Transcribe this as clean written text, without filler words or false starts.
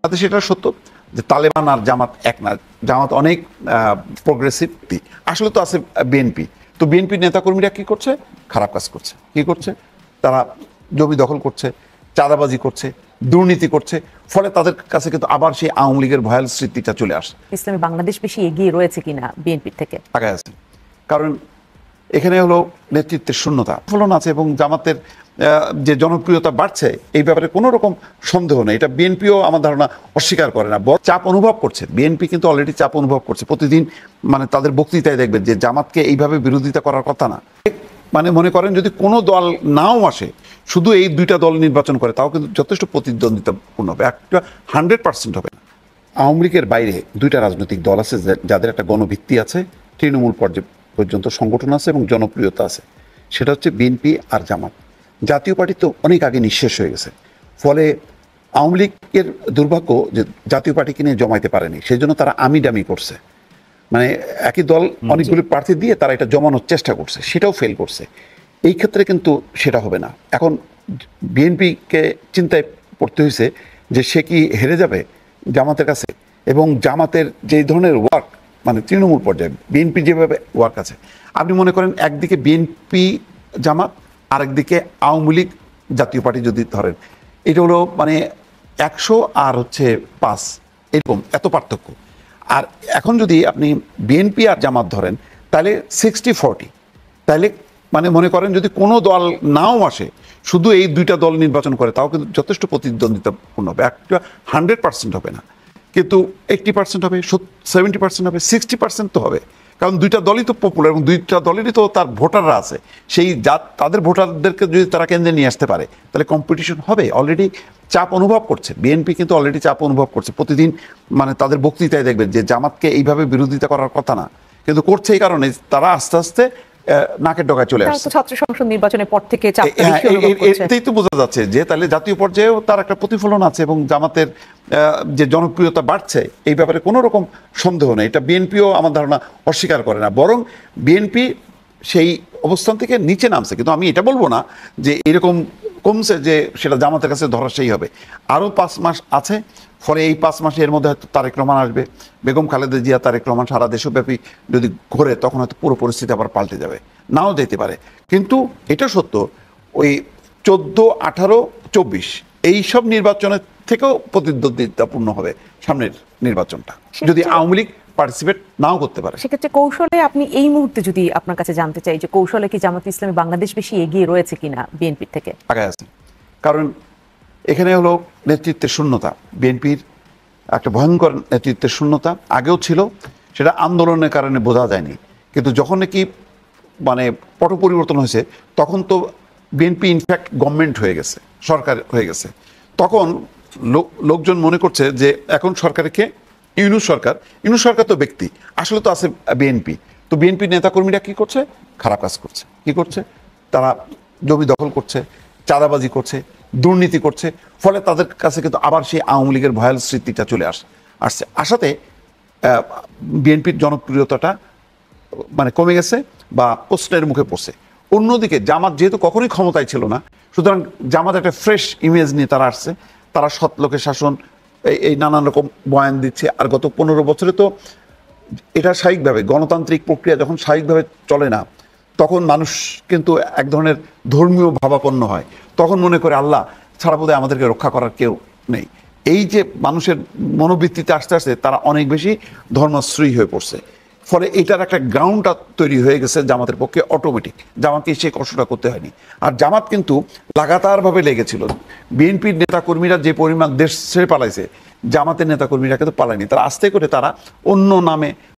তাতে সেটা সত্য যে তালেবান আর জামাত এক না, জামাত অনেক প্রোগ্রেসিভ। আসলে তো আছে বিএনপি, তো বিএনপির নেতাকর্মীরা কি করছে? খারাপ কাজ করছে। কি করছে? তারা জমি দখল করছে, চাঁদাবাজি করছে, দুর্নীতি করছে, ফলে তাদের কাছে কিন্তু আবার সেই আওয়ামী লীগের ভয়াল স্মৃতিটা চলে আসে। ইসলামী বাংলাদেশ বেশি এগিয়ে রয়েছে কিনা বিএনপির থেকে? আগে আছে, কারণ এখানে হলো নেতৃত্বের শূন্যতা, ফলন আছে এবং জামাতের যে জনপ্রিয়তা বাড়ছে এই ব্যাপারে কোনো রকম সন্দেহ নেই। এটা বিএনপিও আমার ধারণা অস্বীকার করে না, চাপ অনুভব করছে। বিএনপি কিন্তু অলরেডি চাপ অনুভব করছে প্রতিদিন, মানে তাদের বক্তৃতায় দেখবেন যে জামাতকে এইভাবে বিরোধিতা করার কথা না। মানে মনে করেন যদি কোনো দল নাও আসে, শুধু এই দুইটা দল নির্বাচন করে, তাও কিন্তু যথেষ্ট প্রতিদ্বন্দ্বিতাপূর্ণ হবে, একটা 100% হবে না। আওয়ামী লীগের বাইরে দুইটা রাজনৈতিক দল আছে যাদের একটা গণভিত্তি আছে, তৃণমূল পর্যায় পর্যন্ত সংগঠন আছে এবং জনপ্রিয়তা আছে, সেটা হচ্ছে বিএনপি আর জামাত। জাতীয় পার্টি তো অনেক আগে নিঃশেষ হয়ে গেছে, ফলে আওয়ামী লীগের দুর্ভাগ্য যে জাতীয় পার্টিকে নিয়ে জমাইতে পারেনি, সেই জন্য তারা আমিডামি করছে। মানে একই দল অনেকগুলি প্রার্থী দিয়ে তারা এটা জমানোর চেষ্টা করছে, সেটাও ফেল করছে। এই ক্ষেত্রে কিন্তু সেটা হবে না। এখন বিএনপিকে চিন্তায় পড়তে হয়েছে যে সে কি হেরে যাবে জামাতের কাছে, এবং জামাতের যে ধরনের ওয়ার্ক, মানে তৃণমূল পর্যায়ে বিএনপি যেভাবে ওয়ার্ক আছে, আপনি মনে করেন একদিকে বিএনপি জামাত, আরেকদিকে আওয়ামী লীগ জাতীয় পার্টি যদি ধরেন, এটা হলো মানে 100 আর হচ্ছে 5, এরকম এত পার্থক্য। আর এখন যদি আপনি বিএনপি আর জামাত ধরেন, তাহলে 60-40, তাহলে মানে মনে করেন যদি কোনো দল নাও আসে, শুধু এই দুইটা দল নির্বাচন করে, তাও কিন্তু যথেষ্ট প্রতিদ্বন্দ্বিতাপূর্ণ হবে। একটা 100% হবে না, কিন্তু 80% হবে, 70% হবে, 60% তো হবে। কারণ দুইটা দলই তো পপুলার এবং দুইটা দলেরই তো তার ভোটাররা আছে। সেই তাদের ভোটারদেরকে যদি তারা কেন্দ্রে নিয়ে আসতে পারে, তাহলে কম্পিটিশন হবে। অলরেডি চাপ অনুভব করছে বিএনপি, কিন্তু অলরেডি চাপ অনুভব করছে প্রতিদিন, মানে তাদের বক্তৃতায় দেখবেন যে জামাতকে এইভাবে বিরোধিতা করার কথা না, কিন্তু করছে। এই কারণে তারা আস্তে আস্তে নাকের ডগায় চলে আসছে। ছাত্র সংসদ নির্বাচনের পর থেকে চাপটা বেশি অনুভব করছে। এটাই তো বোঝা যাচ্ছে যে তাহলে জাতীয় পর্যায়েও তার একটা প্রতিফলন আছে এবং জামাতের যে জনপ্রিয়তা বাড়ছে এই ব্যাপারে কোনো রকম সন্দেহ নেই। এটা বিএনপিও আমার ধারণা অস্বীকার করে না, বরং বিএনপি সেই অবস্থান থেকে নিচে নামছে। কিন্তু আমি এটা বলবো না যে এরকম কমছে যে সেটা জামাতের কাছে ধরাশায়ী হবে। আরও 5 মাস আছে, ফলে এই 5 মাসে এর মধ্যে হয়তো তারেক রহমান আসবে, বেগম খালেদা জিয়া, তারেক রহমান সারা দেশব্যাপী যদি ঘোরে, তখন হয়তো পুরো পরিস্থিতি আবার পাল্টে যাবে, নাও যেতে পারে। কিন্তু এটা সত্য, ওই 14, 18, 24 এইসব নির্বাচনের থেকেও প্রতিদ্বন্দ্বিতাপূর্ণ হবে সামনের নির্বাচনটা, যদি আওয়ামী লীগ পার্টিসিপেট নাও করতে পারে। সেক্ষেত্রে কৌশলে আপনি এই মুহূর্তে যদি আপনার কাছে জানতে চাই যে কৌশলে কি জামাত ইসলামী বাংলাদেশ বেশি এগিয়ে রয়েছে কিনা বিএনপির থেকে? আগে আছে, কারণ এখানে হলো নেতৃত্বের শূন্যতা। বিএনপির একটা ভয়ঙ্কর নেতৃত্বের শূন্যতা আগেও ছিল, সেটা আন্দোলনের কারণে বোঝা যায়নি, কিন্তু যখন নাকি মানে পট পরিবর্তন হয়েছে, তখন তো বিএনপি ইনফ্যাক্ট গভর্নমেন্ট হয়ে গেছে, সরকার হয়ে গেছে। তখন লোকজন মনে করছে যে এখন সরকারকে ইউনূস সরকার তো ব্যক্তি, আসলে তো আছে বিএনপি। তো বিএনপির নেতাকর্মীরা কি করছে? খারাপ কাজ করছে। কি করছে? তারা জমি দখল করছে, চাঁদাবাজি করছে, দুর্নীতি করছে, ফলে তাদের কাছে কিন্তু আবার সেই আওয়ামী লীগের ভয়াল স্মৃতিটা চলে আসছে। আসাতে বিএনপির জনপ্রিয়তাটা মানে কমে গেছে বা প্রশ্নের মুখে পড়ছে। অন্যদিকে জামাত যেহেতু কখনোই ক্ষমতায় ছিল না, সুতরাং জামাত একটা ফ্রেশ ইমেজ নিয়ে তারা আসছে। তারা সৎ লোকের শাসন, এই নানান রকম বয়ান দিচ্ছে। আর গত 15 বছরে তো এটা স্বাভাবিকভাবে গণতান্ত্রিক প্রক্রিয়া যখন স্বাভাবিকভাবে চলে না, তখন মানুষ কিন্তু এক ধরনের ধর্মীয় ভাবাপন্ন হয়। তখন মনে করে আল্লাহ ছাড়া বোধহয় আমাদেরকে রক্ষা করার কেউ নেই। এই যে মানুষের মনোবৃত্তিতে আস্তে আস্তে তারা অনেক বেশি ধর্মাশ্রয়ী হয়ে পড়ছে, ফলে এটার একটা গ্রাউন্ডটা তৈরি হয়ে গেছে জামাতের পক্ষে অটোমেটিক। জামাতকে সেই কষ্টটা করতে হয়নি। আর জামাত কিন্তু লাগাতারভাবে লেগেছিল। বিএনপির নেতাকর্মীরা যে পরিমাণ দেশ ছেড়ে পালাইছে, জামাতের নেতাকর্মীরা কিন্তু পালায়নি। তারা আস্তে করে তারা অন্য নামে